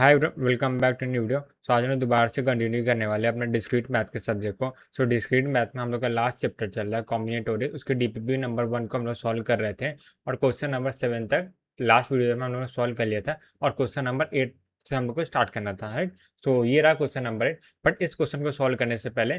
Hi welcome back to new video. So आज हम लोग दोबारा से कंटिन्यू करने वाले हैं अपना डिस्क्रीट मैथ के सब्जेक्ट को। सो डिस्क्रीट मैथ में हम लोग का लास्ट चैप्टर चल रहा है कॉम्बिनेटोरियल। उसके डीपीपी नंबर 1 को हम लोग सॉल्व कर रहे थे और क्वेश्चन नंबर 7 तक लास्ट वीडियो में हम लोग ने सॉल्व कर लिया था और क्वेश्चन नंबर 8 से हम लोग को स्टार्ट करना था, राइट। सो ये रहा क्वेश्चन नंबर 8। बट इस क्वेश्चन को सॉल्व करने से पहले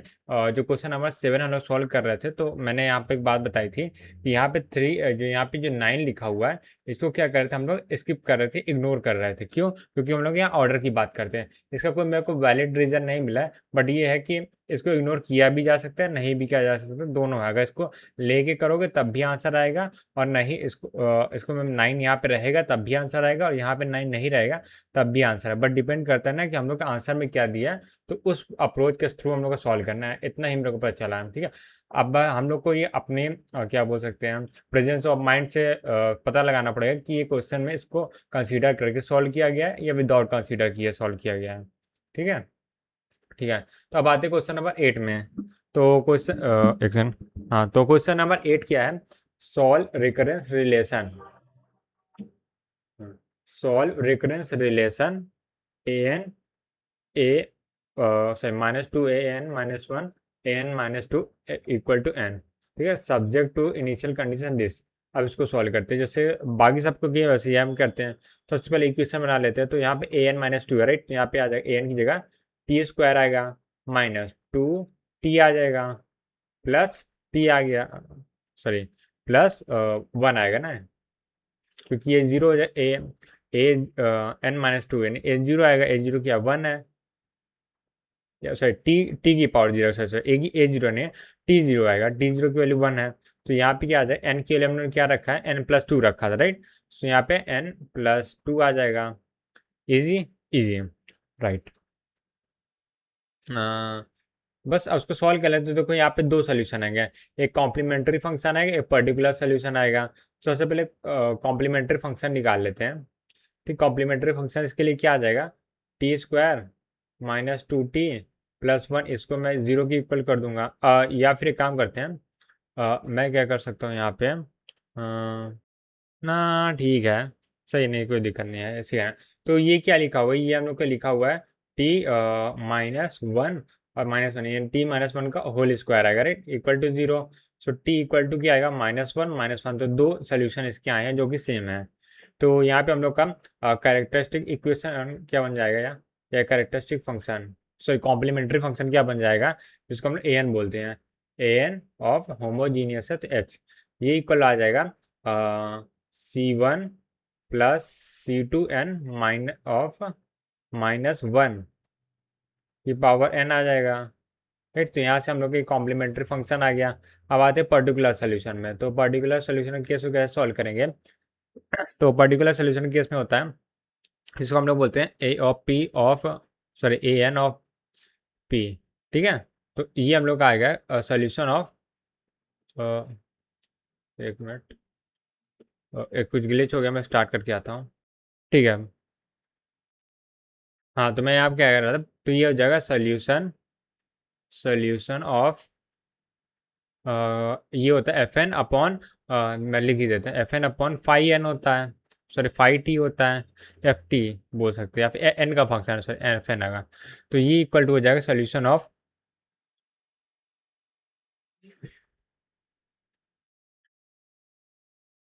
जो क्वेश्चन नंबर 7 हम लोग सॉल्व कर रहे थे, तो मैंने यहाँ पे एक बात बताई थी कि यहाँ पे 3 जो यहाँ पे जो 9 लिखा हुआ है, इसको क्या कर रहे थे हम लोग, स्किप कर रहे थे, इग्नोर कर रहे थे। क्यों? क्योंकि हम लोग यहाँ ऑर्डर की बात करते हैं। इसका कोई मेरे को वैलिड रीज़न नहीं मिला है, बट ये है कि इसको इग्नोर किया भी जा सकता है, नहीं भी किया जा सकता, दोनों है। अगर इसको लेके करोगे तब भी आंसर आएगा, और नहीं इसको 9 यहाँ पे रहेगा तब भी आंसर आएगा, और यहाँ पे 9 नहीं रहेगा तब भी आंसर है। बट डिपेंड करता है ना कि हम लोग का आंसर में क्या दिया है, तो उस अप्रोच के थ्रू हम लोग को सॉल्व करना है। इतना ही हम लोग को पता चला है, ठीक है। अब हम लोग को ये अपने क्या बोल सकते हैं, प्रेजेंस ऑफ माइंड से पता लगाना पड़ेगा कि ये क्वेश्चन में इसको कंसीडर करके सॉल्व किया गया है या विदाउट कंसीडर किए सॉल्व किया गया है, ठीक है। ठीक है, तो अब आते हैं क्वेश्चन नंबर 8 में। तो क्वेश्चन एक सेकंड, हाँ, तो क्वेश्चन नंबर 8 क्या है? Solve recurrence relation. Solve recurrence relation a n a sorry -2 a n - 1 a n - 2 equal to n, ठीक है, subject to initial condition this. अब इसको सॉल्व करते हैं जैसे बाकी सबको किए वैसे ही हम करते हैं। तो सबसे पहले इक्वेशन बना लेते हैं। तो यहाँ पे an - 2 है, राइट। यहाँ पे आ जाएगा an की जगह टी स्क्वायर आएगा, -2t आ जाएगा, प्लस t आ गया, सॉरी प्लस 1 आएगा ना, क्योंकि ये जीरो हो जाए ए n - 2 यानी ए जीरो आएगा। ए जीरो क्या 1 है, या सॉरी टी की पावर जीरो, सॉरी सॉरी ए जीरो नहीं है, टी जीरो आएगा। टी जीरो की वैल्यू 1 है। तो यहाँ पे क्या आ जाए, एन के लिए हमने क्या रखा है, n+2 रखा था, राइट। तो यहाँ पे n+2 आ जाएगा। Easy easy, right. बस अब उसको सॉल्व कर लेते हैं। तो देखो यहाँ पे दो सोल्यूशन आएंगे, एक कॉम्प्लीमेंट्री फंक्शन आएगा, एक पर्टिकुलर सोल्यूशन आएगा। तो सबसे पहले कॉम्प्लीमेंट्री फंक्शन निकाल लेते हैं। ठीक, कॉम्प्लीमेंट्री फंक्शन इसके लिए क्या आ जाएगा, टी स्क्वायर -2t + 1, इसको मैं जीरो की इक्वल कर दूंगा। या फिर एक काम करते हैं, मैं क्या कर सकता हूँ यहाँ पे, ना ठीक है, सही, नहीं कोई दिक्कत नहीं है, ऐसे है। तो ये क्या लिखा हुआ है, ये हम लोग का लिखा हुआ है t -1 और -1, यानी t-1 का होल स्क्वायर आएगा, right, equal to zero. So t equal to क्या आएगा, -1 तो दो सोल्यूशन इसके आए हैं जो कि सेम है। तो यहाँ पे हम लोग का कैरेक्टरिस्टिक इक्वेशन क्या बन जाएगा, या characteristic function, sorry complementary function क्या बन जाएगा, जिसको हम ए एन बोलते हैं, ए एन ऑफ होमोजीनियस है, तो एच, ये इक्वल आ जाएगा C1 + C2n -1 की पावर n आ जाएगा, राइट। तो यहाँ से हम लोग के कॉम्प्लीमेंट्री फंक्शन आ गया। अब आते हैं पर्टिकुलर सोल्यूशन में। तो पर्टिकुलर सोल्यूशन केस को कैसे सॉल्व करेंगे, तो पर्टिकुलर सोल्यूशन केस में होता है, इसको हम लोग बोलते हैं ए एन ऑफ पी, ठीक है। तो ये हम लोग का आएगा सोल्यूशन ऑफ, एक मिनट, एक कुछ ग्लिच हो गया, मैं स्टार्ट करके आता हूँ, ठीक है। हाँ, तो मैं यहाँ क्या कर रहा था, तो ये हो जाएगा सोल्यूशन ऑफ, ये होता है FN/, मैं लिख ही देते हैं, FN/φn होता है, सॉरी φt होता है, FT बोल सकते हैं, या फिर n का फंक्शन है, सॉरी FN आएगा। तो ये इक्वल टू हो जाएगा solution of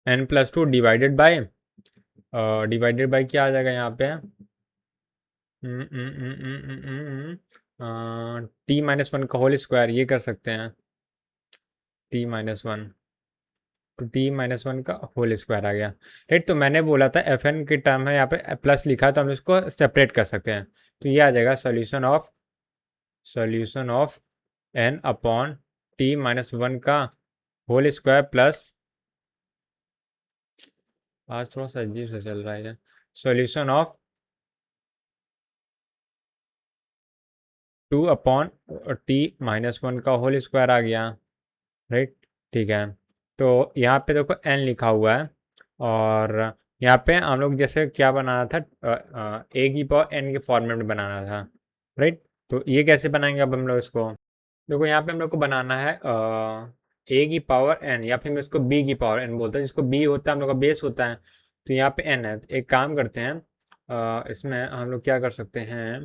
n+2 divided by क्या आ जाएगा यहाँ पे, t-1 का होल स्क्वायर, ये कर सकते हैं, t-1, तो t-1 का होल स्क्वायर आ गया, राइट। तो मैंने बोला था FN की टर्म है, यहाँ पे प्लस लिखा है, तो हम इसको सेपरेट कर सकते हैं। तो ये आ जाएगा सोल्यूशन ऑफ n/t-1 का होल स्क्वायर प्लस, आज थोड़ा सा अजीब से चल रहा है, सोल्यूशन ऑफ 2/t-1 का होल स्क्वायर आ गया, राइट, ठीक है। तो यहाँ पे देखो n लिखा हुआ है, और यहाँ पे हम लोग जैसे क्या बनाना था, a की पावर n के फॉर्मेट में बनाना था, राइट। तो ये कैसे बनाएंगे अब हम लोग इसको, देखो यहाँ पे हम लोग को बनाना है a की पावर n, या फिर मैं इसको b की पावर n बोलता है, जिसको b होता है हम लोग का बेस होता है, तो यहाँ पे n है। तो एक काम करते हैं, इसमें हम लोग क्या कर सकते हैं,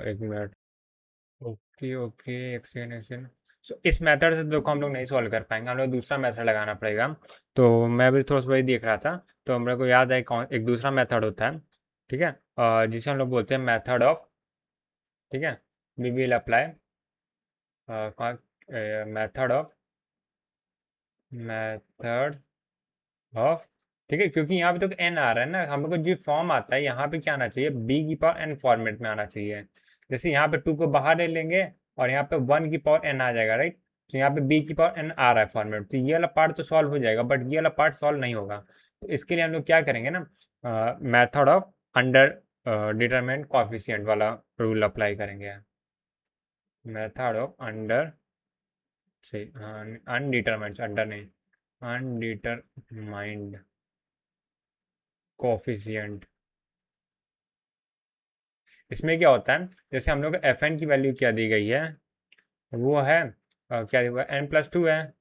एक मिनट, ओके ओके, एक सेकेंड एक सेकेंड। सो इस मेथड से देखो हम लोग नहीं सॉल्व कर पाएंगे, हम लोग दूसरा मेथड लगाना पड़ेगा। तो मैं भी थोड़ा सा वही देख रहा था, तो मेरे को याद है कौन एक दूसरा मेथड होता है, ठीक है, जिसे हम लोग बोलते हैं मेथड ऑफ, ठीक है, we will apply method of, method of, ठीक है, क्योंकि यहाँ पे तो एन आ रहा है ना, हम लोग को जो फॉर्म आता है यहाँ पे क्या आना चाहिए, बी की पावर एन फॉर्मेट में आना चाहिए। जैसे यहाँ पे टू को बाहर ले लेंगे और यहाँ पे वन की पावर एन आ जाएगा, राइट। तो यहाँ पे बी की पावर एन आ रहा है फॉर्मेट, तो ये वाला पार्ट तो सॉल्व हो जाएगा, बट ये वाला पार्ट सॉल्व नहीं होगा। तो इसके लिए हम लोग क्या करेंगे ना, method of under determinant coefficient वाला रूल अप्लाई करेंगे। मेथड ऑफ अंडर से अनडिटरमाइंड, अंडर नहीं, अनडिटरमाइंड कोफिशिएंट। इसमें क्या होता है, जैसे हम लोग एफ एन की वैल्यू क्या दी गई है, वो है क्या दिया हुआ है, n+2 है,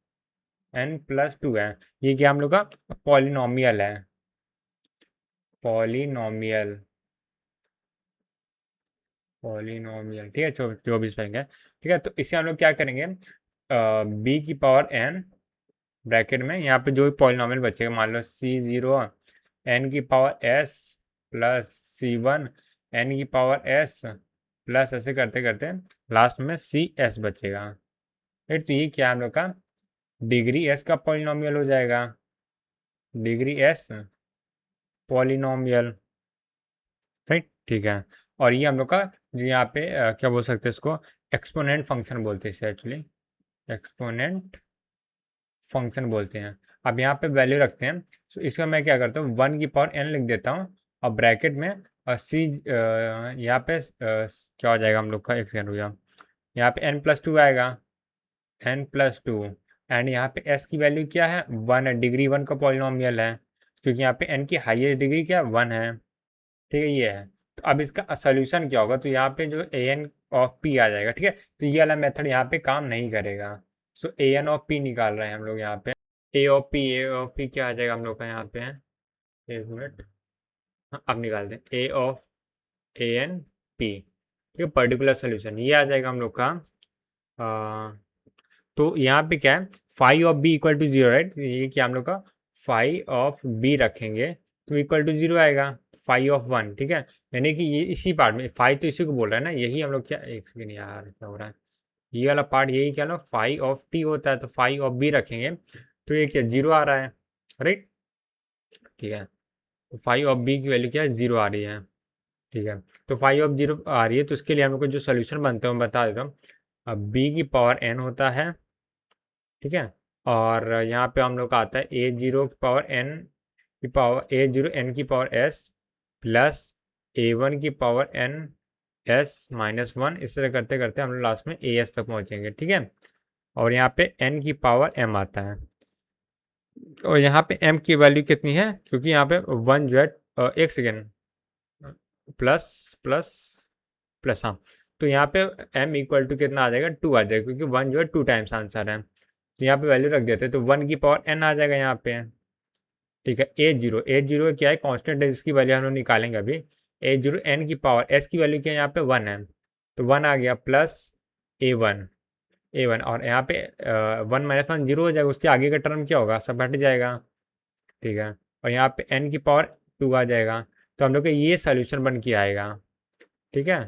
n+2 है। ये क्या हम लोग का पॉलिनोमियल है, पॉलिनोमियल, पॉलिनोमियल, ठीक है, जो भी स्पेलिंग है, ठीक है। तो इससे हम लोग क्या करेंगे, बी की पावर एन ब्रैकेट में यहाँ पे जो भी पॉलिनोमियल बचेगा, मान लो C0 एन की power s plus C1 n की पावर एस प्लस, ऐसे करते करते लास्ट में CS बचेगा, राइट। तो ये क्या हम लोग का डिग्री एस का पॉलिनोमियल हो जाएगा, डिग्री एस पॉलिनोमियल, राइट, ठीक है। और ये हम लोग का जो यहाँ पे क्या बोल सकते हैं इसको, एक्सपोनेंट फंक्शन बोलते हैं इसे, एक्चुअली एक्सपोनेंट फंक्शन बोलते हैं। अब यहाँ पे वैल्यू रखते हैं, तो इसका मैं क्या करता हूँ, वन की पावर एन लिख देता हूँ, और ब्रैकेट में सी, यहाँ पे क्या हो जाएगा हम लोग का, एक सेकेंड हो गया, यहाँ पे n+2 आएगा, n+2, एंड यहाँ पे s की वैल्यू क्या है, वन है, डिग्री वन का पॉलिनोमियल है, क्योंकि यहाँ पे n की हाईएस्ट डिग्री क्या वन है, ठीक है, ये है। तो अब इसका सोल्यूशन क्या होगा, तो यहाँ पे जो an(p) आ जाएगा, ठीक है। तो ये वाला मेथड यहाँ पे काम नहीं करेगा। सो an(p) निकाल रहे हैं हम लोग यहाँ पे, a(p) क्या आ जाएगा हम लोग का यहाँ पे, एक मिनट, हाँ, अब निकाल दें, a(p), ठीक है, पर्टिकुलर सोल्यूशन ये आ जाएगा हम लोग का। तो यहाँ पे क्या है, five of B equal to zero, right, ये क्या हम लोग का फाइव ऑफ बी रखेंगे तो इक्वल टू जीरो आएगा, फाइव ऑफ वन, ठीक है। यानी कि ये इसी पार्ट में फाइव तो इसी को बोल रहा है ना, यही हम लोग क्या, एक सेकेंड यार क्या हो रहा है, ये वाला पार्ट यही क्या ना, फाइव ऑफ टी होता है, तो फाइव ऑफ बी रखेंगे तो ये क्या जीरो आ रहा है, राइट, ठीक है। तो फाइव ऑफ बी की वैल्यू क्या है, जीरो आ रही है, ठीक है। तो फाइव ऑफ जीरो आ रही है, तो इसके लिए हम लोग को जो सोल्यूशन बनते हैं मैं बता देता हूँ। अब बी की पावर एन होता है, ठीक है, और यहाँ पे हम लोग का आता है a0 की पावर n की पावर a0 n की पावर s प्लस a1 की पावर n s-1, इस तरह करते करते हम लोग लास्ट में as तक पहुँचेंगे, ठीक है। और यहाँ पे n की पावर m आता है, और यहाँ पे m की वैल्यू कितनी है, क्योंकि यहाँ पे वन जो है, एक सेकेंड, प्लस प्लस प्लस, हाँ, तो यहाँ पे m इक्वल टू कितना आ जाएगा, टू आ जाएगा, क्योंकि वन जो है टू टाइम्स आंसर है, तो यहाँ पे वैल्यू रख देते हैं, तो वन की पावर n आ जाएगा यहाँ पे, ठीक है। a0 क्या है, कांस्टेंट है, जिसकी वैल्यू हम लोग निकालेंगे अभी, a0 n की पावर s की वैल्यू क्या है यहाँ पे वन है, तो वन आ गया प्लस a1, और यहाँ पे वन माइनस वन जीरो हो जाएगा, उसके आगे का टर्म क्या होगा, सब हट जाएगा, ठीक है। और यहाँ पे n की पावर टू आ जाएगा, तो हम लोग का ये सोल्यूशन बन के आएगा, ठीक है।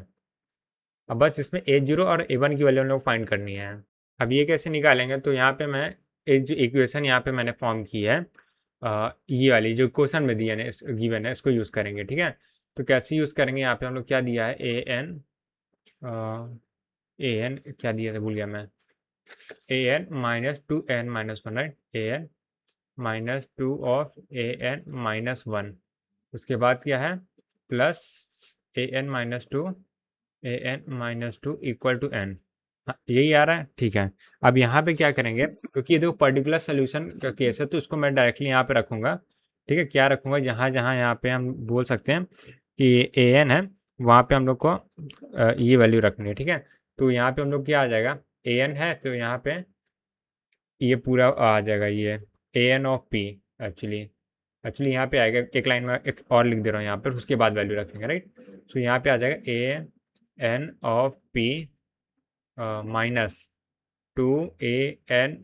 अब बस इसमें a0 और a1 की वैल्यू हम लोग फाइंड करनी है। अब ये कैसे निकालेंगे, तो यहाँ पे मैं एक जो इक्वेशन यहाँ पे मैंने फॉर्म की है, ये वाली जो क्वेश्चन में दिया है, गिवन है, इसको यूज़ करेंगे, ठीक है। तो कैसे यूज़ करेंगे, यहाँ पे हम लोग क्या दिया है, ए एन क्या दिया था भूल गया मैं, an-2n-1, right, an-2 of an-1, उसके बाद क्या है, plus an-2 equal to n, यही आ रहा है, ठीक है। अब यहाँ पे क्या करेंगे, क्योंकि ये दो पर्टिकुलर सोल्यूशन का केस है, तो इसको मैं डायरेक्टली यहाँ पे रखूँगा, ठीक है। क्या रखूँगा, जहाँ जहाँ यहाँ पे हम बोल सकते हैं कि an है, वहाँ पे हम लोग को ये वैल्यू रखनी है, ठीक है। तो यहाँ पे हम लोग क्या आ जाएगा, an है, तो यहाँ पे ये पूरा आ जाएगा, ये an of p actually, actually यहाँ पे आएगा, एक लाइन में एक और लिख दे रहा हूँ यहाँ पर, उसके बाद वैल्यू रखेंगे, राइट। सो यहाँ पे आ जाएगा a n of p minus 2 a n -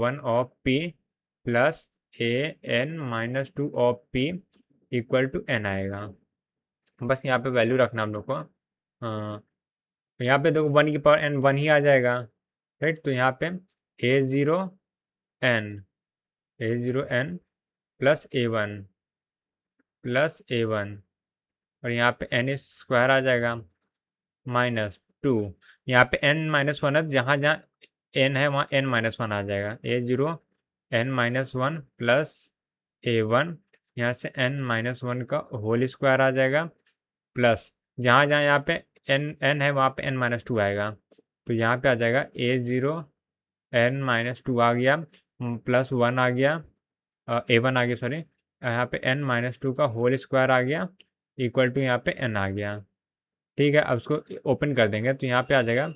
1 of p plus a n - 2 of p equal to n आएगा। बस यहाँ पे वैल्यू रखना हम लोग को। यहाँ पे देखो 1 की पावर n 1 ही आ जाएगा, राइट। तो यहाँ पे a0n प्लस a1 और यहाँ पे n स्क्वायर आ जाएगा -2। यहाँ पे n-1 है, जहाँ जहाँ n है वहाँ n-1 आ जाएगा। a0n-1 प्लस a1, यहाँ से n-1 का होल स्क्वायर आ जाएगा प्लस जहाँ जहाँ यहाँ पे n है वहाँ पे n-2 आएगा। तो यहाँ पे आ जाएगा a0n-2 आ गया प्लस 1 आ गया, a1 आ गया, सॉरी। यहाँ पे n-2 का होल स्क्वायर आ गया इक्वल टू यहाँ पे n आ गया। ठीक है, अब उसको ओपन कर देंगे तो यहाँ पे आ जाएगा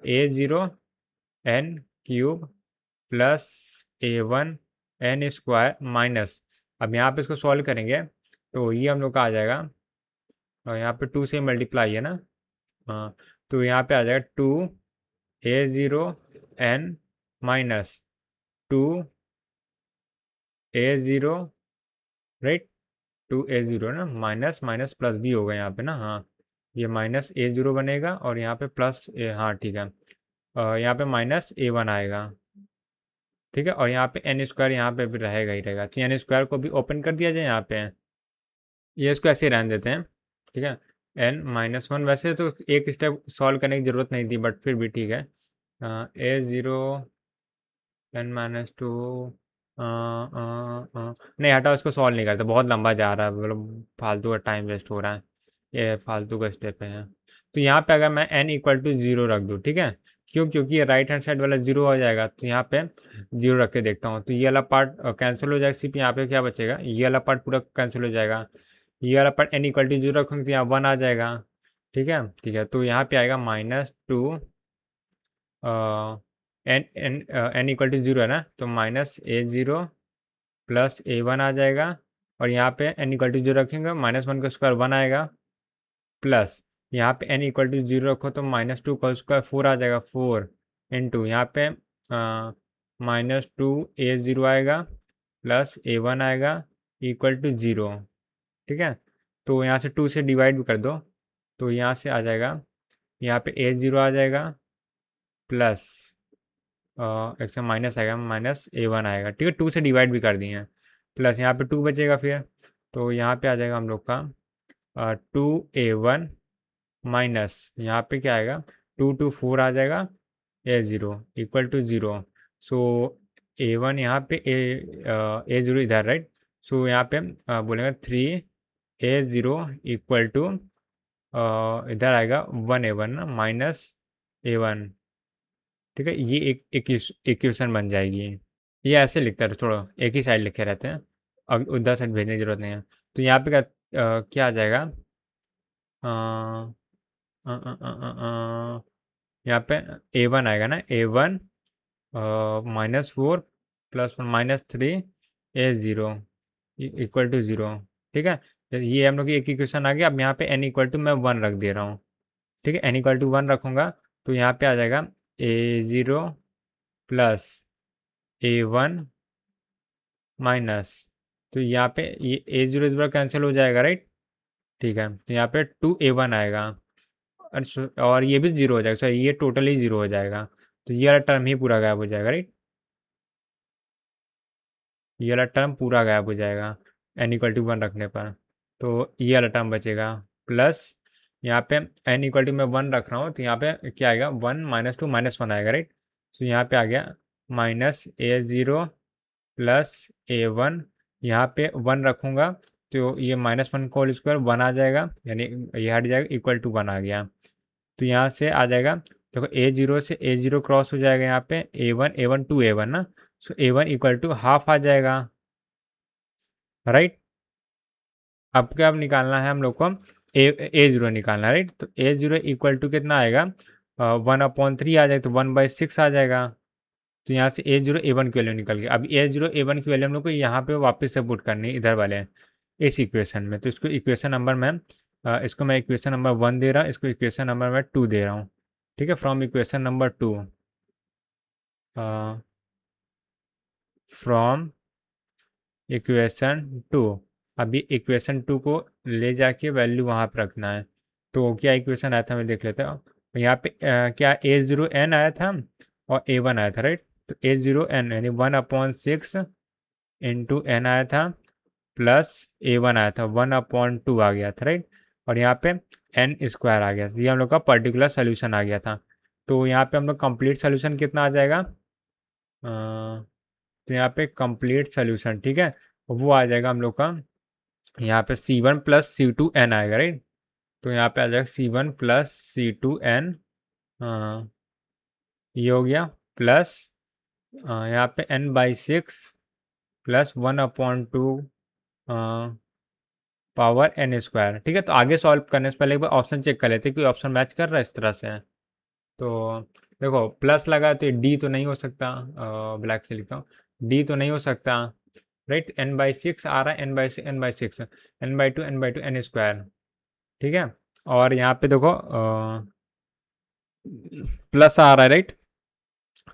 a0n³ plus a1n square minus, अब यहाँ पे इसको सॉल्व करेंगे तो ये हम लोग का आ जाएगा, और यहाँ पे 2 से मल्टीप्लाई है ना, हाँ। तो यहाँ पे आ जाएगा 2a0n minus 2a0, right. 2a0 ना, माइनस माइनस प्लस भी होगा यहाँ पे ना, हाँ। ये माइनस a0 बनेगा और यहाँ पे प्लस हाँ ठीक है, यहाँ पे माइनस a1 आएगा, ठीक है। और यहाँ पे n स्क्वायर यहाँ पे भी रहेगा ही रहेगा, तो n स्क्वायर को भी ओपन कर दिया जाए यहाँ पे। ये इसको ऐसे ही रहने देते हैं, ठीक है। n-1, वैसे तो एक स्टेप सॉल्व करने की ज़रूरत नहीं थी, बट फिर भी ठीक है। a0n-2 नहीं हटाओ, इसको सॉल्व नहीं करते, बहुत लंबा जा रहा है, मतलब फालतू का टाइम वेस्ट हो रहा है, ये फालतू का स्टेप है। तो यहाँ पे अगर मैं n=0 रख दूँ, ठीक है, क्यों, क्योंकि ये राइट हैंड साइड वाला 0 हो जाएगा, तो यहाँ पे 0 रख के देखता हूँ, तो ये वाला पार्ट कैंसिल हो जाएगा, सिर्फ यहाँ पे क्या बचेगा, ये वाला पार्ट पूरा कैंसिल हो जाएगा। ये वाला पार्ट n=0 रखूँगी तो यहाँ 1 आ जाएगा, ठीक है, ठीक है। तो यहाँ पे आएगा -2 n=0 है ना, तो -a0 प्लस a1 आ जाएगा, और यहाँ पे n=0 रखेंगे, -1 का स्क्वायर 1 आएगा प्लस यहाँ पे n=0 रखो तो -2 का स्क्वायर 4 आ जाएगा, 4 इंटू यहाँ पे -2a0 आएगा प्लस a1 आएगा इक्वल टू 0, ठीक है। तो यहाँ से 2 से डिवाइड भी कर दो, तो यहाँ से आ जाएगा, यहाँ पे a0 आ जाएगा प्लस एक से माइनस आएगा, -a1 आएगा, ठीक है। 2 से डिवाइड भी कर दिए हैं, प्लस यहाँ पे 2 बचेगा फिर, तो यहाँ पे आ जाएगा हम लोग का 2a1 माइनस यहाँ पे क्या आएगा, 2 आ जाएगा, a0 equal to 0। So a1 यहाँ पे a0 इधर, राइट। सो यहाँ पे बोलेंगे 3a0 इक्वल टू इधर आएगा 1a1 ना, -a1, ठीक है। ये एक इक्वेशन बन जाएगी। ये ऐसे लिखता है, छोड़ो, एक ही साइड लिखे रहते हैं, अब उधर साइड भेजने की जरूरत नहीं है। तो यहाँ पे क्या आ जाएगा, यहाँ पे a1 आएगा ना, a1 -4 plus -3a0 equal to 0, ठीक है। ये हम लोग की एक इक्वेशन आ गया। अब यहाँ पे n मैं 1 रख दे रहा हूँ, ठीक है। n 1 रखूँगा तो यहाँ पे आ जाएगा a0 प्लस a1 माइनस, तो यहाँ पे ये a0 कैंसिल हो जाएगा, राइट, ठीक है। तो यहाँ पे 2a1 आएगा, और ये भी 0 हो जाएगा, सॉरी ये टोटली 0 हो जाएगा, तो ये वाला टर्म ही पूरा गायब हो जाएगा, राइट। ये वाला टर्म पूरा गायब हो जाएगा n=1 रखने पर, तो ये वाला टर्म बचेगा प्लस यहाँ पे n=मैं 1 रख रहा हूँ, तो यहाँ पे क्या आएगा, 1 -2 -1 आएगा, राइट। तो यहाँ पे आ गया -a0 प्लस a1, यहाँ पे 1 रखूँगा तो ये -1 का होल स्क्वायर 1 आ जाएगा, यानी ये हट जाएगा, इक्वल टू 1 आ गया। तो यहाँ से आ जाएगा, देखो a0 से a0 क्रॉस हो जाएगा, यहाँ पे a1 2a1 ना, सो a1 इक्वल टू हाफ आ जाएगा, राइट। अब क्या, अब निकालना है हम लोग को a0 निकालना है, राइट। तो a0 इक्वल टू कितना आएगा, 1/3 आ जाएगा, तो 1/6 आ जाएगा, तो यहाँ से A0 A1 की वैल्यू निकल गई। अब A0 A1 की वैल्यू हम लोग को यहाँ पे वापस से पुट करनी है इधर वाले इस इक्वेशन में। तो इसको इक्वेशन नंबर इसको मैं इक्वेशन नंबर 1 दे रहा हूँ, इसको इक्वेशन नंबर मैं 2 दे रहा हूँ। ठीक है, from equation number 2, from equation 2। अभी इक्वेशन 2 को ले जाके वैल्यू वहाँ पर रखना है। तो क्या इक्वेशन आया था मैं देख लेता हूँ। यहाँ पे क्या A0n आया था और A1 आया था, राइट। तो A0n यानी 1/6 इंटू एन आया था, प्लस A1 आया था 1/2 आ गया था, राइट। और यहाँ पे एन स्क्वायर आ गया था। ये हम लोग का पर्टिकुलर सोल्यूशन आ गया था। तो यहाँ पे हम लोग कंप्लीट सोल्यूशन कितना आ जाएगा, तो यहाँ पे कंप्लीट सोल्यूशन, ठीक है, वो आ जाएगा हम लोग का यहाँ पे C1 प्लस C2n आएगा, राइट। तो यहाँ पे आ जाएगा C1 प्लस C2n, ये हो गया, प्लस यहाँ पे n/6 plus 1/2 power n square. ठीक है, तो आगे सॉल्व करने से पहले एक बार ऑप्शन चेक कर लेते हैं, कोई ऑप्शन मैच कर रहा है इस तरह से। तो देखो प्लस लगा तो डी तो नहीं हो सकता, ब्लैक से लिखता हूँ, डी तो नहीं हो सकता, राइट। n/6 आ रहा है, n/6 n/2 n/2 n square, ठीक है। और यहाँ पे देखो प्लस आ रहा है, राइट।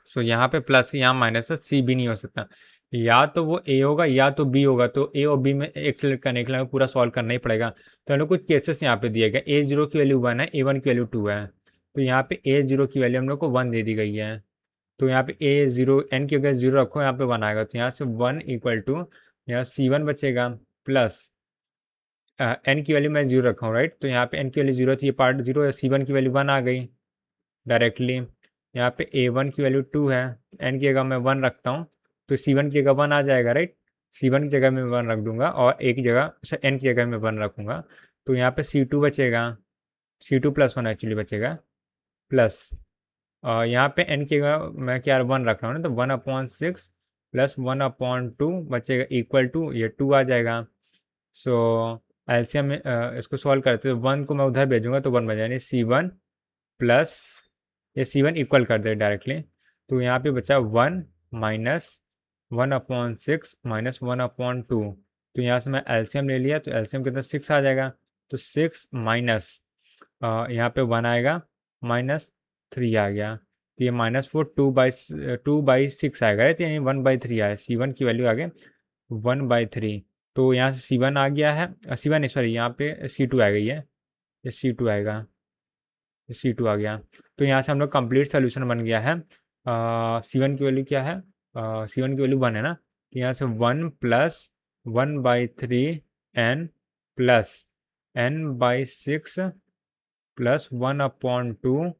सो यहाँ पे प्लस, यहाँ माइनस, तो सी भी नहीं हो सकता। या तो वो ए होगा या तो बी होगा। तो ए और बी में एक सेलेक्ट करने के लिए पूरा सॉल्व करना ही पड़ेगा। तो हम लोग कुछ केसेस यहाँ पे दिए गए, A0 की वैल्यू 1 है, A1 की वैल्यू 2 है। तो यहाँ पे A0 की वैल्यू हम लोग को 1 दे दी गई है। तो यहाँ पे A0 n की अगर 0 रखो, यहाँ पे 1 आएगा। तो यहाँ से 1 इक्वल टू यहाँ C1 बचेगा, प्लस n की वैल्यू मैं 0 रखा हूँ, राइट। तो यहाँ पे n की वैल्यू 0 थी, ये पार्ट 0 है, C1 की वैल्यू 1 आ गई डायरेक्टली। यहाँ पे A1 की वैल्यू 2 है, n की जगह मैं 1 रखता हूँ, तो C1 की जगह 1 आ जाएगा, राइट। C1 की जगह मैं 1 रख दूंगा और एक जगह n की जगह मैं 1 रखूँगा। तो यहाँ पे C2 बचेगा, C2 प्लस 1 एक्चुअली बचेगा, प्लस यहाँ पे n की जगह मैं क्या 1 रख रहा हूँ ना, तो 1/6 प्लस 1/2 बचेगा इक्वल टू ये 2 आ जाएगा। सो एलसीएम में इसको सॉल्व करते तो 1 को मैं उधर भेजूंगा तो 1 बच जाएगा, C1 प्लस ये C1 इक्वल कर दे डायरेक्टली। तो यहाँ पे बचा 1 माइनस 1/6 माइनस 1/2। तो यहाँ से मैं एलसीएम ले लिया, तो एलसीएम कितना 6 आ जाएगा। तो 6 माइनस यहाँ पे 1 आएगा, -3 आ गया। तो ये -4 2/6 आएगा, तो यानी 1/3 आया। C1 की वैल्यू आ गई 1/3। तो यहाँ से C1 आ गया है, C1 नहीं सॉरी, यहाँ पे C2 आ गई है, ये C2 आएगा, C2 आ गया। तो यहाँ से हम लोग कंप्लीट सोल्यूशन बन गया है। C1 की वैल्यू क्या है, C1 की वैल्यू 1 है ना। तो यहाँ से 1 plus 1/3 n plus n/6 plus 1/2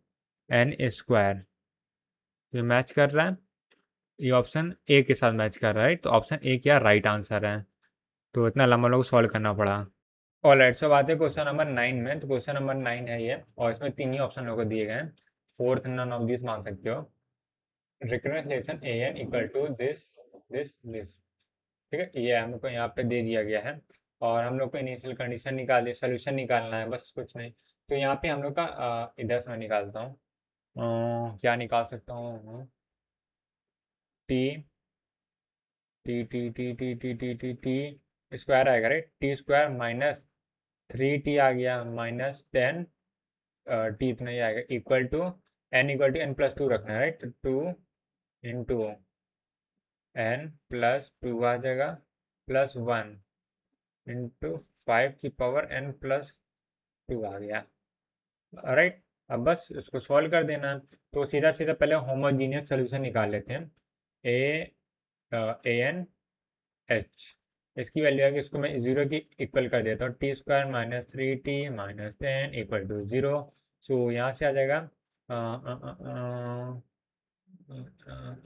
n square, तो ये मैच कर रहा है, ये ऑप्शन ए के साथ मैच कर रहा है, तो ऑप्शन ए क्या राइट आंसर है। तो इतना लंबा लोग सॉल्व करना पड़ा। और राइट, सो बात है क्वेश्चन नंबर 9 में। तो क्वेश्चन नंबर 9 है ये, और इसमें 3 ही ऑप्शन लोगों को दिए गए हैं, फोर्थ नन ऑफ दिस मान सकते हो। Recurrence relation an equal to this, ठीक है, ये हम लोग को यहाँ पे दे दिया गया है। और हम लोग को इनिशियल कंडीशन निकाल सोल्यूशन निकालना है, बस कुछ नहीं। तो यहाँ पे हम लोग का इधर से मैं निकालता हूँ, क्या निकाल सकता हूँ, t t t t t t t t t square आएगा, right. T square minus 3t आ गया, -10 टी इतना ही आएगा, इक्वल टू n+2 रखना है, राइट। 2 इंटू n+2 आ जाएगा, प्लस 1 इंटू 5 की पावर n+2 आ गया, राइट। अब बस इसको सॉल्व कर देना। तो सीधा सीधा पहले होमोजीनियस सोल्यूशन निकाल लेते हैं। an h, इसकी वैल्यू है कि इसको मैं 0 की इक्वल कर देता हूँ, t² -3t -10 इक्वल टू 0। सो यहाँ से आ जाएगा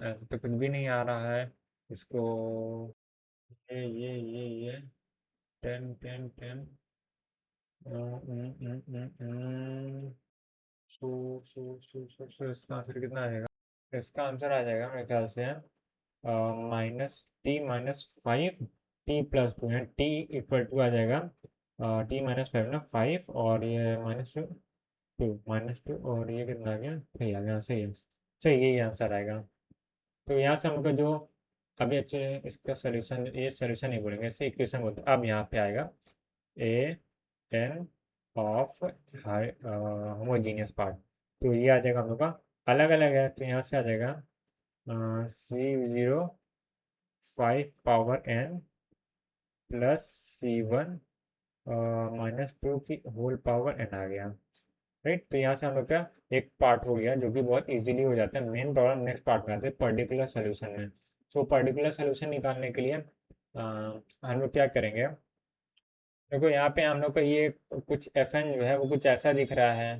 ऐसा तो कुछ भी नहीं आ रहा है इसको, ये 10 10 10 इसका आंसर कितना आ जाएगा, इसका आंसर आ जाएगा मेरे ख्याल से -t -5 t+2 है, t इक्वल टू आ जाएगा t-5 ना 5, और ये -2 और ये कितना आ गया 3 आ गया, सही है, सही यही आंसर आएगा। तो यहाँ से हमको जो अभी एक्चुअली इसका सोल्यूशन, ये सोल्यूशन नहीं बोलेंगे, इसे इक्वेशन बोलते हैं। अब यहाँ पे आएगा ए एन ऑफ होमोजीनियस पार्ट, तो ये आ जाएगा हम लोग का अलग अलग है, तो यहाँ से आ जाएगा C0 5 power n plus C1 -2 की होल पावर n आ गया, राइट। तो यहाँ से हम लोग का एक पार्ट हो गया जो कि बहुत इजीली हो जाता है। मेन प्रॉब्लम नेक्स्ट पार्ट में आते हैं, पर्टिकुलर सोल्यूशन में। सो पर्टिकुलर सोल्यूशन निकालने के लिए हम लोग क्या करेंगे, देखो यहाँ पे हम लोग का ये कुछ एफ एन जो है वो कुछ ऐसा दिख रहा है,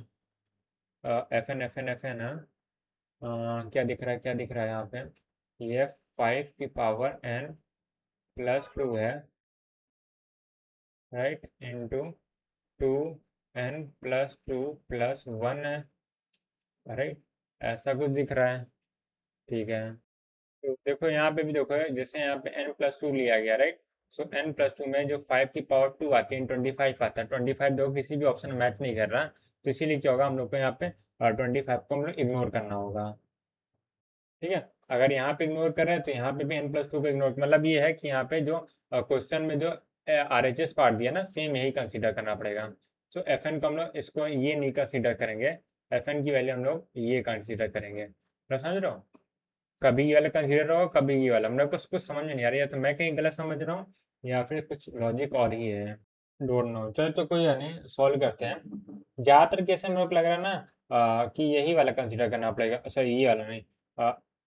एफ एन क्या दिख रहा है, क्या दिख रहा है यहाँ पे, ये 5 की पावर n प्लस 2 है, right, into 2n plus 2 plus 1 है, राइट, ऐसा कुछ दिख रहा है, ठीक है। तो देखो यहाँ पे भी देखो, जैसे यहाँ पे n प्लस 2 लिया गया, राइट। सो n प्लस 2 में जो 5 की पावर 2 आती है, 25 आता है, 25 देखो किसी भी ऑप्शन में मैच नहीं कर रहा, तो इसीलिए क्या होगा, हम लोग को यहाँ पे 25 को हम लोग इग्नोर करना होगा, ठीक है। अगर यहाँ पे इग्नोर कर रहे हैं तो यहाँ पे भी n प्लस 2 को इग्नोर, मतलब ये है कि यहाँ पे जो क्वेश्चन में जो आर एच एस पार्ट दिया ना, सेम यही कंसीडर करना पड़ेगा। सो एफ एन को हम लोग इसको ये नहीं कंसीडर करेंगे, एफ एन की वैल्यू हम लोग ये कंसीडर करेंगे, तो समझ रहे हो, कभी ये वाला कंसीडर होगा, कभी ये वाला, हम लोग को कुछ समझ में नहीं आ रही है, तो मैं कहीं गलत समझ रहा हूँ या फिर कुछ लॉजिक और ही है, डोंट नो। चलो तो कोई नहीं, सॉल्व करते हैं। ज़्यादातर केस में मेरे को लग रहा है ना कि यही वाला कंसीडर करना पड़ेगा, सॉरी ये वाला नहीं,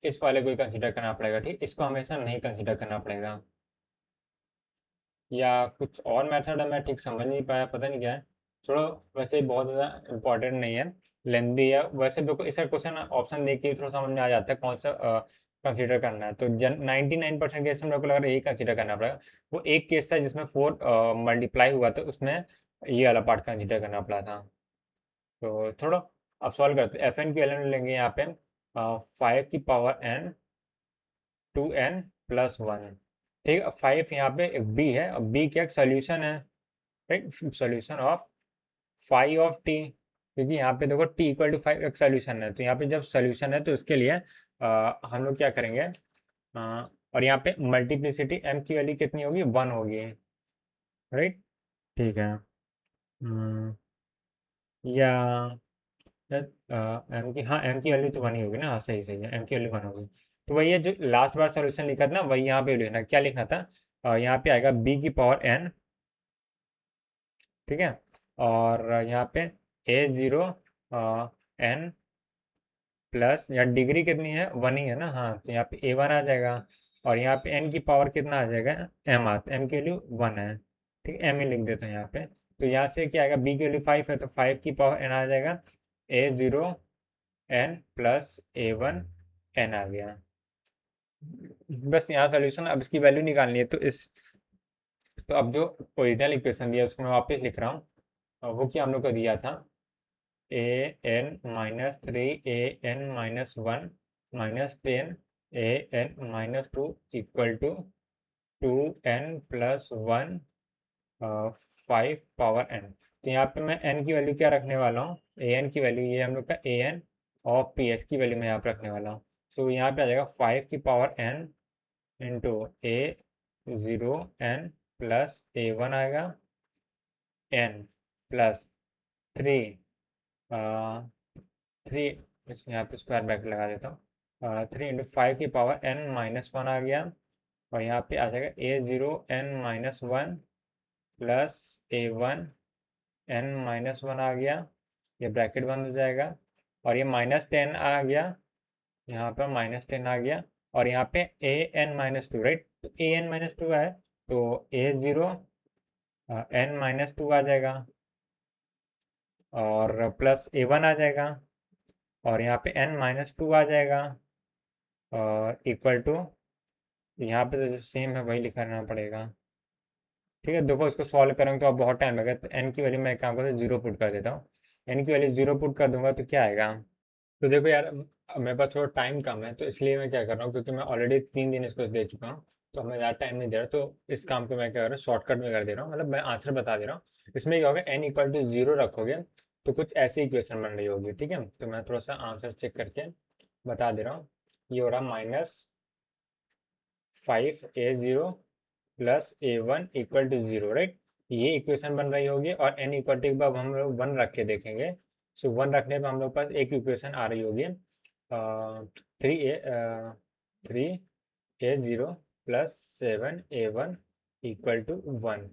इस वाले को ही कंसीडर करना पड़ेगा, ठीक, इसको हमेशा नहीं कंसीडर करना पड़ेगा, या कुछ और मेथड है, मैं ठीक समझ नहीं पाया, पता नहीं क्या है। छोड़ो, वैसे बहुत ज़्यादा इंपॉर्टेंट नहीं है, लेंदी है वैसे, देखो इसका क्वेश्चन ऑप्शन देख के थोड़ा समझ में आ जाता है कौन सा कंसीडर करना है, तो 99% केस में मेरे को लग रहा है यही कंसीडर करना पड़ेगा। वो एक केस था जिसमें 4 मल्टीप्लाई हुआ था, उसमें ये वाला पार्ट कंसीडर करना पड़ा था। तो थोड़ा अब सॉल्व करते हैं, एफ एन की वैल्यू लेंगे यहाँ पे 5 की पावर n 2n प्लस 1, ठीक है। 5 यहाँ पे एक b है, और b क्या सोल्यूशन है, right, solution of five of T, क्योंकि यहाँ पे देखो t इक्वल टू 5 एक सोल्यूशन है, तो यहाँ पे जब सोल्यूशन है तो इसके लिए हम लोग क्या करेंगे, और यहाँ पे मल्टीप्लिसिटी m की वैल्यू कितनी होगी, 1 होगी, राइट, ठीक है। या एम की, हाँ एम की वैल्यू तो 1 ही होगी ना, हाँ सही सही है, एम की वैल्यू 1 होगी। तो वही है जो लास्ट बार सोल्यूशन लिखा था ना, वही यहाँ पे लिखना, क्या लिखना था, यहाँ पे आएगा b की पावर n, ठीक है, और यहाँ पे a0 n प्लस, यहाँ डिग्री कितनी है, 1 ही है ना, हाँ, तो यहाँ पे a1 आ जाएगा, और यहाँ पे n की पावर कितना आ जाएगा, m आता, m की वैल्यू 1 है, ठीक है, m ही लिख देता हूँ यहाँ पे। तो यहाँ से क्या आएगा, b की वैल्यू 5 है, तो 5 की पावर n आ जाएगा, a0 n plus a1 n आ गया, बस यहाँ सोल्यूशन। अब इसकी वैल्यू निकालनी है, तो अब जो ओरिजिनल इक्वेशन दिया उसको मैं वापस लिख रहा हूँ, और वो क्या हम लोग को दिया था, an-3 an-1 -10 an-2 equal to 2n plus 1 5 power n। तो यहाँ पे मैं n की वैल्यू क्या रखने वाला हूँ, an की वैल्यू, ये हम लोग का an और ps की वैल्यू मैं यहाँ पे रखने वाला हूँ। सो यहाँ पे आ जाएगा 5 की power n into a0n plus a1 आएगा, n प्लस 3 3, यहाँ पे स्क्वायर ब्रैकेट लगा देता हूँ, 3 इंटू 5 की पावर n -1 आ गया, और यहाँ पे आ जाएगा a0n-1 प्लस a1 n-1 आ गया, ये ब्रैकेट बंद हो जाएगा, और ये -10 आ गया, यहाँ पर -10 आ गया, और यहाँ पे an-2, राइट, तो an-2 है, तो a0 n-2 आ जाएगा, और प्लस a1 आ जाएगा, और यहाँ पे n-2 आ जाएगा, और इक्वल टू, यहाँ पे तो जो सेम है वही लिखना पड़ेगा, ठीक है। देखो इसको सॉल्व करेंगे तो अब बहुत टाइम लगेगा, तो n की वैल्यू मैं काम करता हूँ 0 पुट कर देता हूँ, n की वैल्यू 0 पुट कर दूंगा तो क्या आएगा, तो देखो यार मेरे पास थोड़ा टाइम कम है, तो इसलिए मैं क्या कर रहा हूँ, क्योंकि मैं ऑलरेडी 3 दिन इसको दे चुका हूँ, तो हमें ज़्यादा टाइम नहीं दे रहा, तो इस काम को मैं क्या कर रहा हूँ, शॉर्टकट में कर दे रहा हूँ, मतलब मैं आंसर बता दे रहा हूँ। इसमें क्या होगा, n इक्वल टू 0 रखोगे तो कुछ ऐसी इक्वेशन बन रही होगी, ठीक है। तो मैं थोड़ा सा आंसर चेक करके बता दे रहा हूँ, ये हो रहा 5a0 plus a1 equal to 0, right. ये इक्वेशन बन रही होगी और n इक्वल टू के बाद हम लोग 1 रख के देखेंगे। सो 1 रखने पर हम लोग पास एक इक्वेशन आ रही होगी, 3a0 plus 7a1 equal to 1।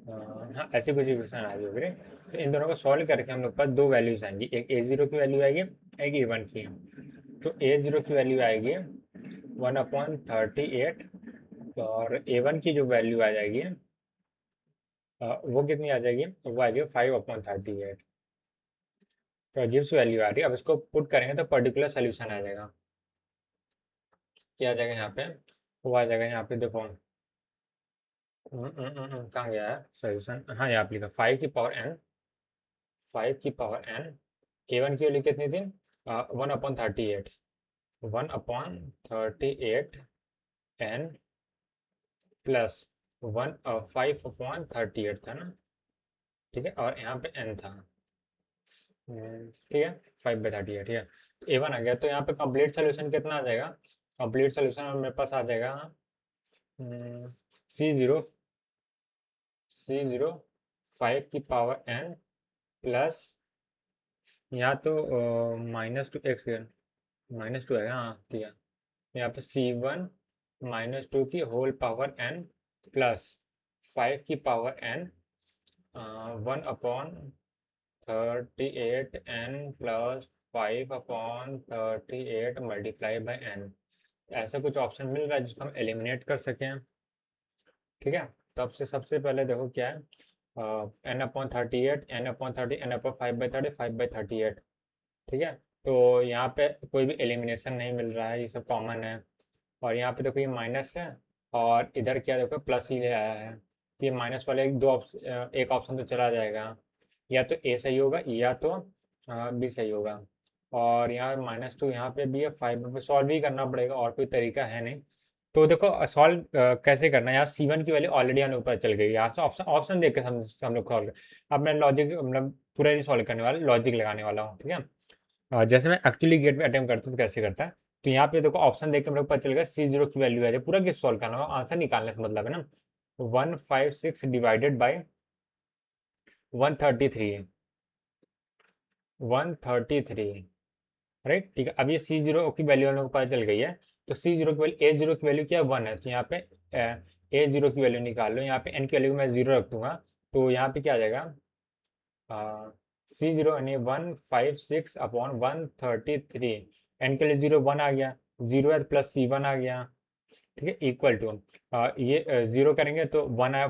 हाँ, ऐसी कुछ इक्वेशन आ रही होगी। तो इन दोनों को सॉल्व करके हम लोग पास दो वैल्यूज आएंगी, एक a0 की वैल्यू आएगी, एक a1 की। तो a0 की वैल्यू आएगी 1/38 और a1 की जो वैल्यू आ जाएगी वो कितनी आ जाएगी, वो आएगी 5/38। तो अजीब सी वैल्यू आ रही है। अब इसको पुट करेंगे तो पर्टिकुलर सोल्यूशन आ जाएगा। क्या आ जाएगा यहाँ पे, वो आ जाएगा यहाँ पे, देखो कहाँ गया है सोल्यूशन, हाँ यहाँ पे लिखा 5 की पावर n, 5 की पावर n। a1 की वैल्यू कितनी थी, 1/38, 1/38 n प्लस 5/38 था ना, ठीक है, और यहाँ पे n था, ठीक है, 5/38, ठीक है। तो a1 आ गया, तो यहाँ पे कंप्लीट सोल्यूशन कितना आ जाएगा, कंप्लीट सोल्यूशन मेरे पास आ जाएगा C0 5 की पावर n प्लस, यहाँ तो -2 x, -2 है, हाँ ठीक है। यहाँ पे C1 -2 की होल पावर n प्लस 5 की power n 1/38 n plus 5/38 multiply by n। ऐसा कुछ ऑप्शन मिल रहा है जिसको हम एलिमिनेट कर सकें, ठीक है। तो अब से सबसे पहले देखो क्या है, n/38, n/30, n/5/30, 5/38, ठीक है। तो यहाँ पे कोई भी एलिमिनेशन नहीं मिल रहा है, ये सब कॉमन है। और यहाँ पे देखो ये माइनस है और इधर क्या देखो प्लस ही ले आया है, तो ये माइनस वाले एक ऑप्शन तो चला जाएगा, या तो ए सही होगा या तो बी सही होगा। और यहाँ -2 यहाँ पे भी है, 5 पे सॉल्व ही करना पड़ेगा, और कोई तरीका है नहीं। तो देखो सॉल्व कैसे करना है, यहाँ C1 की वैल्यू ऑलरेडी हमें पता चल गई, यहाँ से ऑप्शन ऑप्शन देख के हम लोग सॉल्व कर। अब मैं लॉजिक मतलब पूरा नहीं सॉल्व करने वाला, लॉजिक लगाने वाला हूँ, ठीक है। जैसे मैं एक्चुअली गेट में अटेम्प्ट करता हूँ तो कैसे करता है, तो यहाँ पे देखो ऑप्शन देख के मेरे को पता चलेगा C0 की वैल्यू है, पूरा गेट सॉल्व करना होगा, आंसर निकालने का मतलब है ना। 156 डिवाइडेड बाई 133, 133, राइट, ठीक है। अब ये C0 की वैल्यू हम लोग को पता चल गई है, तो C0 की वैल्यू, A0 की वैल्यू क्या है, 1 है, तो यहाँ पे A0 की वैल्यू निकाल लो। यहाँ पे n की वैल्यू मैं 0 रख दूंगा, तो यहाँ पे क्या आ जाएगा, C0 यानी 156/133, n के लिए 0 1 आ गया, 0 है प्लस C1 आ गया, ठीक है, इक्वल टू ये 0 करेंगे तो 1 आ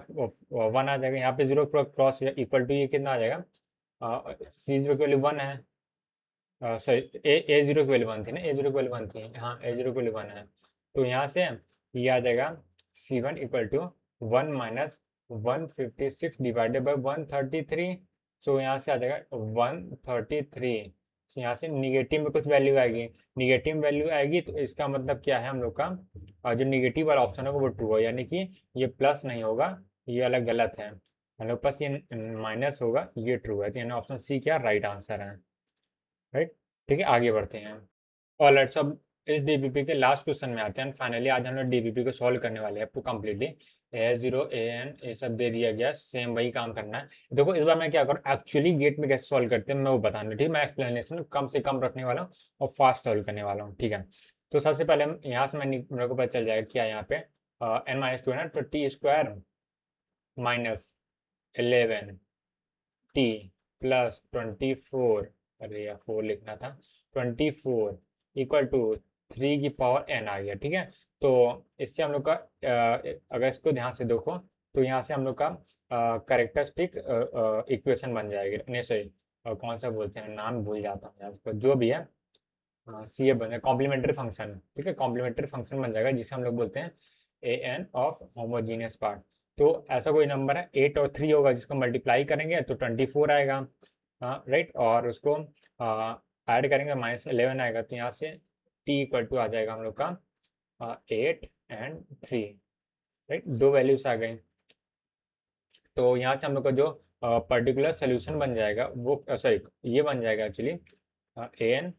जाएगा, यहाँ पे 0 क्रॉस, इक्वल टू ये कितना आ जाएगा, C0 की वैल्यू 1 है, सॉरी A0 की वैल्यू 1 थी ना, A0 की वैल्यू 1 थी, हाँ A0 की वैल्यू 1 है। तो यहाँ से ये आ जाएगा C1 equal to 1 minus 156 divided by 133। So यहाँ से आ जाएगा 133। यहाँ से निगेटिव में कुछ वैल्यू आएगी, निगेटिव वैल्यू आएगी तो इसका मतलब क्या है, हम लोग का जो निगेटिव वाला ऑप्शन है वो ट्रू है, यानी कि ये प्लस नहीं होगा, ये अलग गलत है। हम लोग पास ये माइनस होगा, ये ट्रू है, तो यानी ऑप्शन सी क्या राइट आंसर है, राइट, ठीक है। आगे बढ़ते हैं। और लेट्स अब इस डीबीपी के लास्ट क्वेश्चन में आते हैं। फाइनली आज हम लोग डीबीपी को सॉल्व करने वाले हैं कम्प्लीटली। A0 AN ये सब दे दिया गया, सेम वही काम करना है। देखो इस बार मैं क्या करूँ, एक्चुअली गेट में कैसे सॉल्व करते हैं मैं वो बताना, ठीक है। मैं एक्सप्लेनेशन कम से कम रखने वाला हूँ और फास्ट सॉल्व करने वाला हूँ, ठीक है। तो सबसे पहले यहाँ से मेरे को पता चल जाएगा क्या यहाँ पे n-2 है ना, तो t² माइनस 11 t प्लस 24, अरे यार 4 लिखना था, 24 इक्वल टू 3 की पावर n आ गया, ठीक है। तो इससे हम लोग का अगर इसको ध्यान से देखो तो यहाँ से हम लोग का करेक्टरिस्टिक इक्वेशन बन जाएगी, नहीं सॉरी कौन सा बोलते हैं, नाम भूल जाता हूँ यार उसका, जो भी है सी ए बन जाएगा, कॉम्प्लीमेंट्री फंक्शन, ठीक है, कॉम्प्लीमेंट्री फंक्शन बन जाएगा जिसे हम लोग बोलते हैं an ऑफ होमोजीनियस पार्ट। तो ऐसा कोई नंबर है 8 और 3 होगा जिसको मल्टीप्लाई करेंगे तो 24 आएगा, राइट, और उसको ऐड करेंगे -11 आएगा, तो यहाँ से t इक्वल टू आ जाएगा हम लोग का 8 एंड 3, राइट, दो वैल्यूज आ गई। तो यहाँ से हम लोग का जो पर्टिकुलर सोल्यूशन बन जाएगा वो सॉरी ये बन जाएगा एक्चुअली an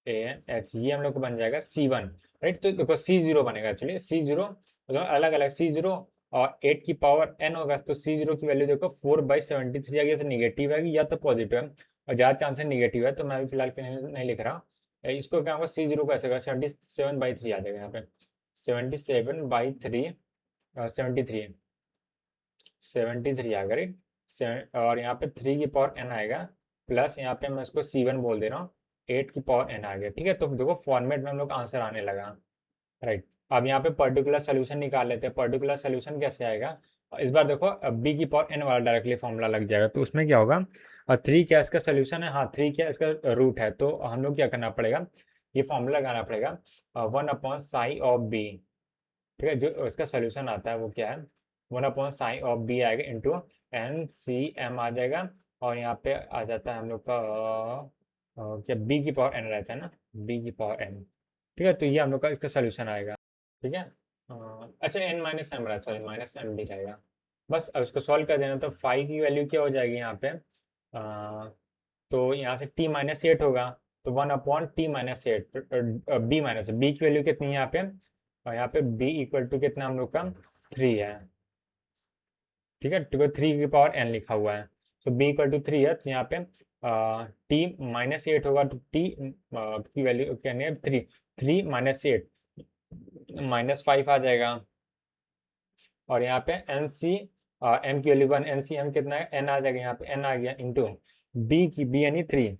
ANH, ये हम लोग को बन जाएगा C1, राइट। तो देखो C0 बनेगा एक्चुअली, C0 अलग अलग C0 और 8 की पावर n होगा, तो C0 की वैल्यू देखो 4/73 आ गई, तो निगेटिव आएगी या तो पॉजिटिव है, और ज़्यादा चांस है निगेटिव है, तो मैं अभी फिलहाल के लिए नहीं लिख रहा। इसको क्या होगा, C0 कैसे होगा, 77/3 आ जाएगा यहाँ पे, 77/3, 73 आ गया, राइट। और यहाँ पे 3 की पावर n आएगा, प्लस यहाँ पे मैं इसको C1 बोल दे रहा हूँ, 8 की पावर n आ गया, ठीक है। तो देखो फॉर्मेट में हम लोग आंसर आने लगा, राइट। अब यहाँ पे पर्टिकुलर सोल्यूशन निकाल लेते हैं। पर्टिकुलर सोल्यूशन कैसे आएगा, इस बार देखो बी की पावर n वाला डायरेक्टली फॉर्मूला लग जाएगा, तो उसमें क्या होगा, 3 क्या इसका सोल्यूशन है, हाँ 3 क्या इसका रूट है, तो हम लोग क्या करना पड़ेगा, ये फॉर्मूला लगाना पड़ेगा 1/साई ऑफ बी, ठीक है। जो इसका सोल्यूशन आता है वो क्या है, 1/साई ऑफ बी आएगा इंटू NCM आ जाएगा, और यहाँ पे आ जाता है हम लोग का क्या बी की पावर n रहता है ना, बी की पावर n, ठीक है। तो ये हम लोग का इसका सोल्यूशन आएगा, ठीक है। अच्छा n-m रहा, सॉरी -m भी रहेगा। बस अब इसको सॉल्व कर देना, तो फाइव की वैल्यू क्या हो जाएगी यहाँ पे, तो यहाँ से t-8 होगा, तो 1/t-8, बी की वैल्यू कितनी है यहाँ पे, और यहाँ पे b इक्वल टू कितना हम लोग का 3 है, ठीक है। तो 3 की पावर n लिखा हुआ है, तो b इक्वल टू 3 है, तो यहाँ पे t-8 होगा, तो t की वैल्यू क्या है 3, 3 -8 -5 आ जाएगा, और यहाँ पे m की वैल्यू 1, NCM कितना है n आ जाएगा, यहाँ पे n आ गया, इंटू b यानी 3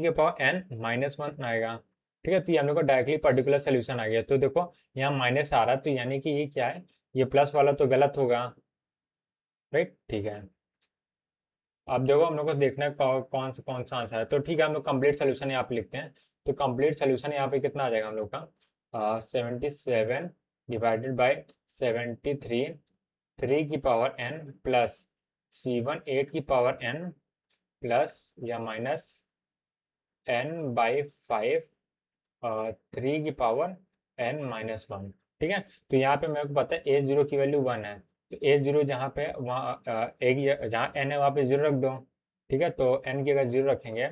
के पावर n -1 आएगा, ठीक है। तो ये हम लोग का डायरेक्टली पर्टिकुलर सोल्यूशन आ गया। तो देखो यहाँ माइनस आ रहा, तो यानी कि ये क्या है, ये प्लस वाला तो गलत होगा, राइट, ठीक है। अब देखो हम लोग को देखना है कौन सा आंसर है, तो ठीक है हम लोग कंप्लीट सोल्यूशन यहाँ पे लिखते हैं। तो कंप्लीट सोल्यूशन यहाँ पे कितना आ जाएगा हम लोग का, 77 डिवाइडेड बाई 73, 3 की पावर n प्लस C1 8 की पावर n प्लस या माइनस n/5 3 की पावर n-1, ठीक है। तो यहाँ पे मेरे को पता है A0 की वैल्यू 1 है, तो A0 जहाँ पे वहाँ एक जहाँ n है वहाँ पे 0 रख दो, ठीक है। तो n की अगर 0 रखेंगे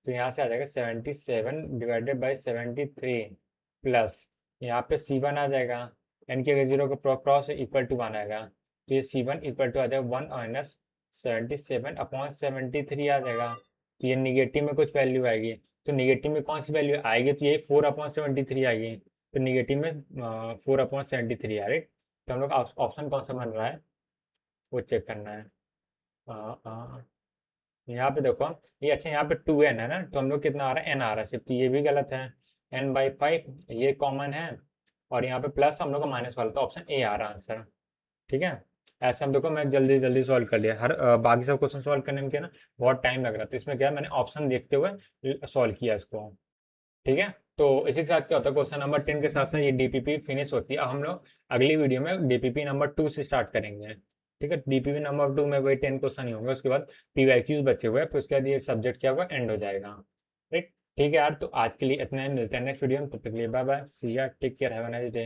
तो यहाँ से आ जाएगा 77 डिवाइडेड बाई 73 प्लस यहाँ पे C1 आ जाएगा, n की अगर 0 को क्रॉस इक्वल टू 1 आएगा, तो ये C1 इक्वल टू आ जाएगा 1 माइनस 77/73 आ जाएगा, तो ये निगेटिव में कुछ वैल्यू आएगी, तो निगेटिव में कौन सी वैल्यू आएगी, तो ये 4/73 आएगी, तो निगेटिव में 4/73 आ रही। तो हम लोग ऑप्शन कौन सा बन रहा है वो चेक करना है। यहाँ पे देखो ये, अच्छा यहाँ पे 2n है ना, तो हम लोग कितना आ रहा है n आ रहा है सिर्फ, तो ये भी गलत है, n/5 ये कॉमन है, और यहाँ पे प्लस हम लोग का माइनस वाला, तो ऑप्शन ए आ रहा है आंसर, ठीक है। ऐसे हम देखो मैं जल्दी जल्दी सॉल्व कर लिया, बाकी सब क्वेश्चन सॉल्व करने में क्या ना बहुत टाइम लग रहा था, इसमें क्या है मैंने ऑप्शन देखते हुए सॉल्व किया इसको, ठीक है। तो इसी के साथ क्या होता है, क्वेश्चन नंबर 10 के साथ साथ ये डीपीपी फिनिश होती है। अब हम लोग अगली वीडियो में डीपीपी नंबर 2 से स्टार्ट करेंगे, ठीक है। डीपीपी नंबर 2 में वही 10 क्वेश्चन ही होंगे, उसके बाद पीवाईक्यूज बचे हुए हैं, फिर उसके बाद ये सब्जेक्ट क्या होगा, एंड हो जाएगा, राइट। ठीक है यार, तो आज के लिए इतना ही, मिलते हैं नेक्स्ट वीडियो में, तब तक के लिए bye bye, see ya, take care, have a nice day.